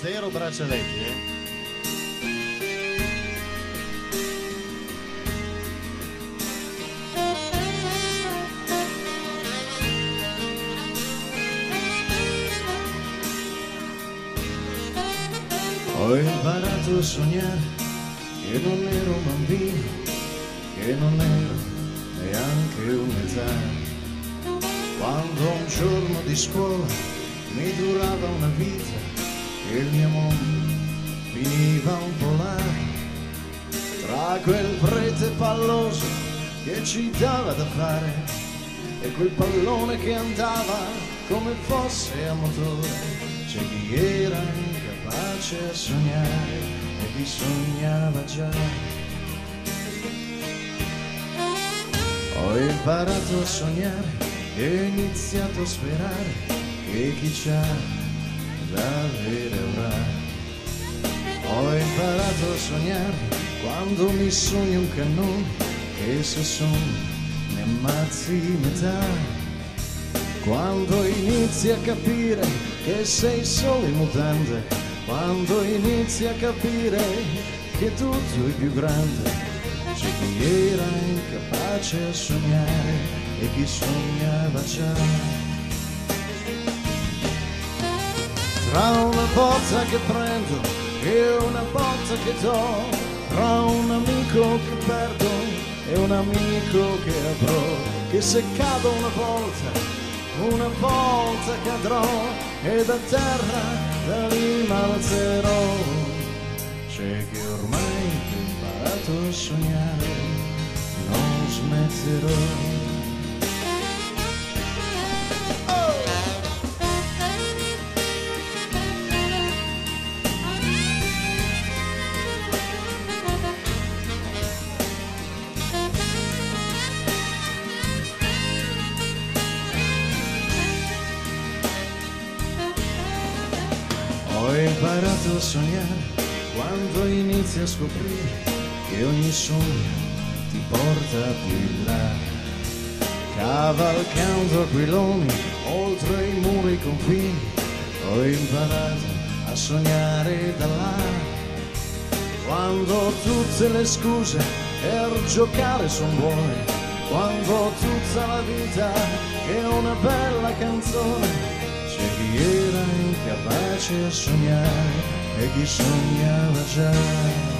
Zero braccialetti, Ho imparato a sognare che non ero un bambino, che non ero neanche un'età. Quando un giorno di scuola mi durava una vita e il mio mondo finiva un po' là, tra quel prete palloso che ci dava da fare e quel pallone che andava come fosse a motore. C'è chi era incapace a sognare e chi sognava già. Ho imparato a sognare e ho iniziato a sperare che chi c'ha da avere avrà. Ho imparato a sognare quando mi sogni un cannone e se sogni ne ammazzi metà. Quando inizi a capire che sei solo in mutande, quando inizi a capire che tutto è più grande. C'è chi era incapace a sognare e chi sognava già. Tra una botta che prendo e una botta che do, tra un amico che perdo e un amico che avrò, che se cado una volta cadrò e da terra da lì m'alzerò. C'è che ormai che ho imparato a sognare non smetterò. Ho imparato a sognare quando inizi a scoprire che ogni sogno ti porta più in là, cavalcando aquiloni oltre i muri e i confini. Ho imparato a sognare da là, quando tutte le scuse per giocare son buone, quando tutta la vita è una bella canzone. C'è chi era incapace a sognare e chi sognava già.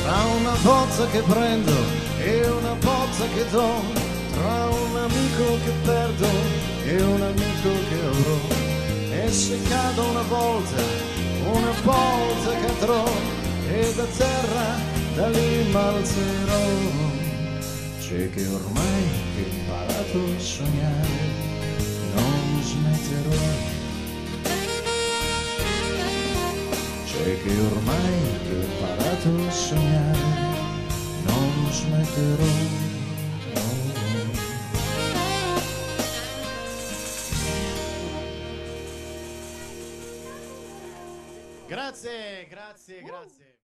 Tra una botta che prendo e una botta che do, tra un amico che perdo e un amico che avrò, e se cado una volta cadrò e da terra da lì m'alzerò. C'è che ormai che ho imparato a sognare non smetterò. C'è che ormai che ho imparato a sognare non smetterò. Grazie, grazie, grazie.